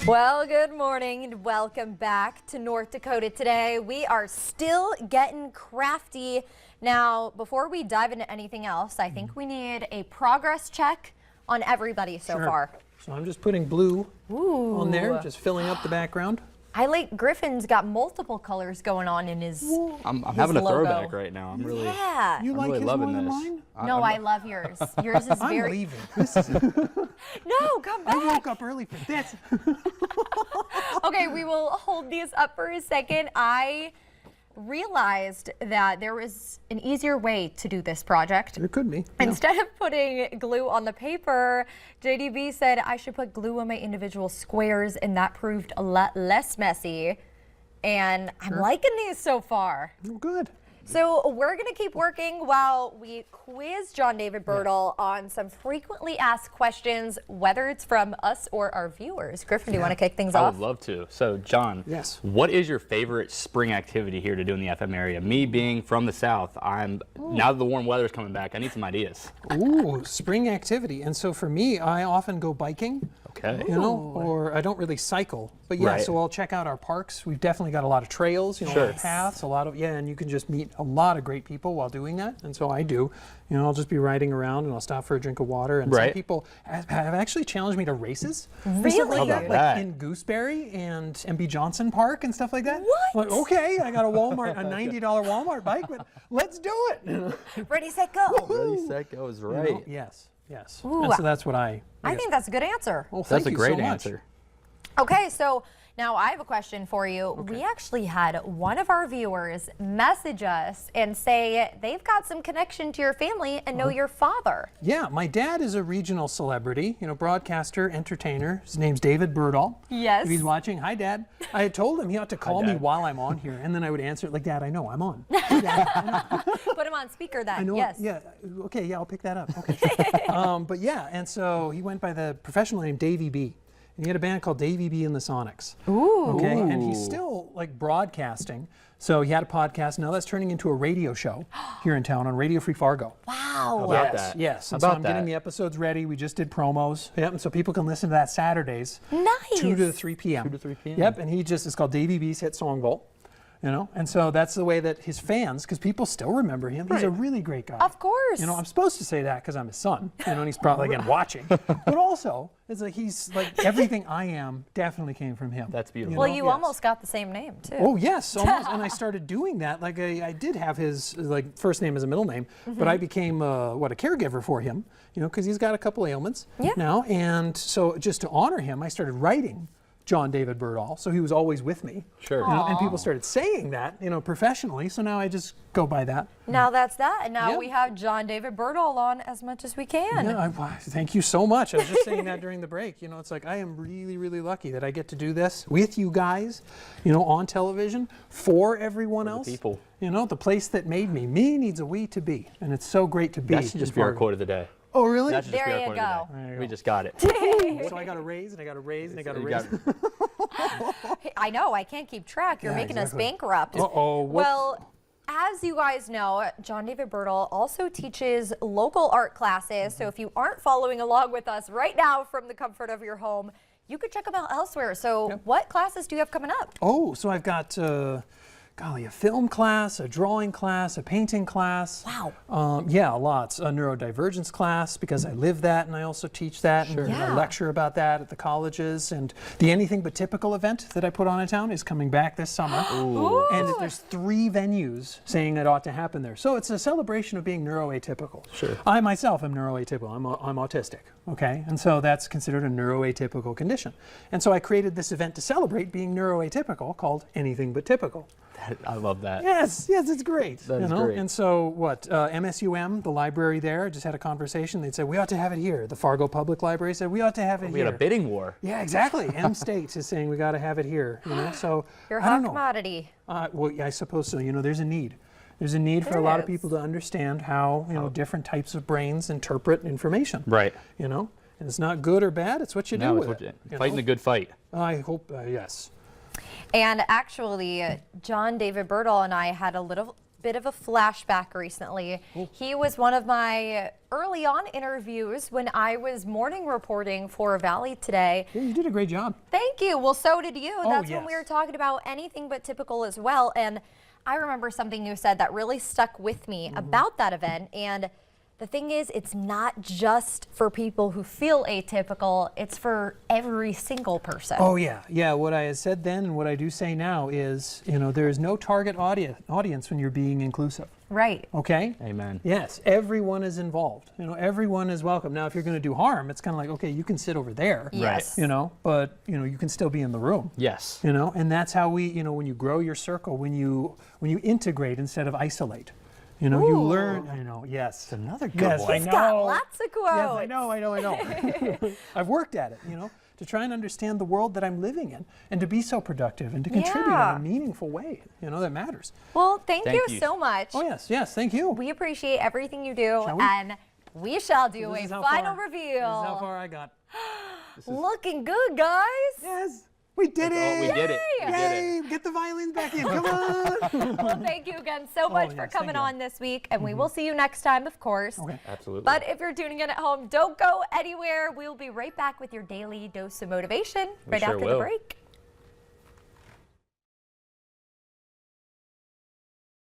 Well, good morning and welcome back to North Dakota today. We are still getting crafty. Now, before we dive into anything else, I think we need a progress check on everybody so far. So I'm just putting blue on there, just filling up the background. I like Griffin's got multiple colors going on in his I'm his having a logo. throwback right now. I'm really, Yeah. You I'm like really his loving more than this. mine? No, I love yours. Yours is I'm very. leaving. This is, No, come back. I woke up early for this. Okay, we will hold these up for a second. I realized that there was an easier way to do this project. There could be. Yeah. Instead of putting glue on the paper, JDB said I should put glue on my individual squares, and that proved a lot less messy. And I'm liking these so far. Oh, good. So we're going to keep working while we quiz John David Bertle on some frequently asked questions, whether it's from us or our viewers. Griffin, do you want to kick things I off? would love to. So, John, Yes. what is your favorite spring activity here to do in the FM area? Me being from the South, now that the warm weather is coming back, I need some ideas. Ooh, spring activity. And so for me, I often go biking. Okay. You know, or I don't really cycle, but yeah, Right. so I'll check out our parks. We've definitely got a lot of trails, you know, a lot of paths, a lot of, and you can just meet a lot of great people while doing that. And so I do, you know, I'll just be riding around and I'll stop for a drink of water. And some people have actually challenged me to races. And stuff Really? like How that, about that? like in Gooseberry and MB Johnson Park and stuff like that. What? Like, okay, I got a Walmart, a $90 Walmart bike, but let's do it. Ready, set, go. Ready, set, go is You right. know, yes, yes. Ooh, and so that's what I guess. think that's a good answer. Well, That's thank a you great so much. answer. Okay, so now I have a question for you. We actually had one of our viewers message us and say they've got some connection to your family and know your father. Yeah, my dad is a regional celebrity, you know, broadcaster, entertainer. His name's David Bertle. Yes. If he's watching, hi, Dad. I had told him he ought to call me Dad. while I'm on here, and then I would answer it like, Dad, I know, I'm on. Hey, Dad, I know. Put him on speaker then. I know. Yes. Yeah. Okay. Yeah, I'll pick that up. Okay. But yeah, and so he went by the professional name Davey B. And he had a band called Davey B and the Sonics. Ooh. Okay. And he's still like broadcasting. So he had a podcast. Now that's turning into a radio show here in town on Radio Free Fargo. Wow. How about that? Yes. How And so about I'm getting that? the episodes ready. We just did promos. Yep. And so people can listen to that Saturdays. Nice. 2 to 3 p.m. 2 to 3 p.m. Yep. And it's called Davey B's Hit Song Vault. You know, and so that's the way that his fans, because people still remember him. He's a really great guy. Of course. You know, I'm supposed to say that because I'm his son, you know, and he's probably again watching. But also, it's like he's like everything I am definitely came from him. That's beautiful. Well, know, you yes. almost got the same name too. Oh yes, almost. And I started doing that. Like I did have his like first name as a middle name, but I became a caregiver for him. You know, because he's got a couple ailments now, and so just to honor him, I started writing John David Bertle, so he was always with me. Sure. You know, and people started saying that, you know, professionally. So now I just go by that. Now that's that. And now Yep. we have John David Bertle on as much as we can. Yeah, thank you so much. I was just saying that during the break. You know, it's like I am really, really lucky that I get to do this with you guys, you know, on television for everyone else. people. You know, the place that made me. Me needs a we to be, and it's so great to be. That should just be our quote of the day. Oh, really? That should just be There our you quote go. of the day. We just got it. So I got a raise, and I got a raise, and I got a You raise. Hey, I know, I can't keep track. You're Yeah, making exactly. us bankrupt. Uh-oh, whoops. Well, as you guys know, John David Bertle also teaches local art classes. So if you aren't following along with us right now from the comfort of your home, you could check them out elsewhere. So what classes do you have coming up? Oh, so I've got, golly, a film class, a drawing class, a painting class. Wow. Yeah, lots. A neurodivergence class, because I live that and I also teach that. And I Yeah. lecture about that at the colleges. And the Anything But Typical event that I put on in town is coming back this summer. Ooh. And there's 3 venues saying it ought to happen there. So it's a celebration of being neuroatypical. Sure. I myself am neuroatypical. I'm autistic. Okay. And so that's considered a neuroatypical condition. And so I created this event to celebrate being neuroatypical called Anything But Typical. I love that. Yes, it's great. That is great. And so MSUM, the library there, just had a conversation. They said, we ought to have it here. The Fargo Public Library said, we ought to have it We here. had a bidding war. Yeah, exactly. M State is saying we got to have it here. You know, so Your I hot don't know. commodity. Well, yeah, I suppose so. You know, there's a need. There's a need for There a lot of is. people to understand how, you know, different types of brains interpret information. Right. You know, and it's not good or bad. It's what you do No, with it's it. you fighting know? the good fight. I hope, yes. And actually, John David Bertle and I had a little bit of a flashback recently. He was one of my early on interviews when I was morning reporting for Valley Today. Yeah, you did a great job. Thank you. Well, so did you. That's when yes. we were talking about anything but typical as well. And I remember something you said that really stuck with me about that event. And the thing is, it's not just for people who feel atypical, it's for every single person. Oh yeah, yeah. What I had said then and what I do say now is, there is no target audience when you're being inclusive. Right. Okay? Amen. Yes, everyone is involved. Everyone is welcome. Now, if you're going to do harm, it's kind of like, okay, you can sit over there. Yes. But you can still be in the room. Yes. And that's how we, when you grow your circle, when you integrate instead of isolate. You learn. I know. Yes. It's another good Yes, one. I He's know. got lots of quotes. Yes, I know. I've worked at it, to try and understand the world that I'm living in and to be so productive and to contribute in a meaningful way, that matters. Well, thank you you. so much. Oh, yes, thank you. We appreciate everything you do, Shall we? and we shall do This a is how final far- reveal. This is how far I got. Looking good, guys. Yes, we did it. We did it. We did it. Yay, get the violins back in, come on. Well, thank you again so much for yes, coming thank you. on this week, and we will see you next time, of course. Okay. Absolutely. But if you're tuning in at home, don't go anywhere. We'll be right back with your daily dose of motivation right sure after the will. break.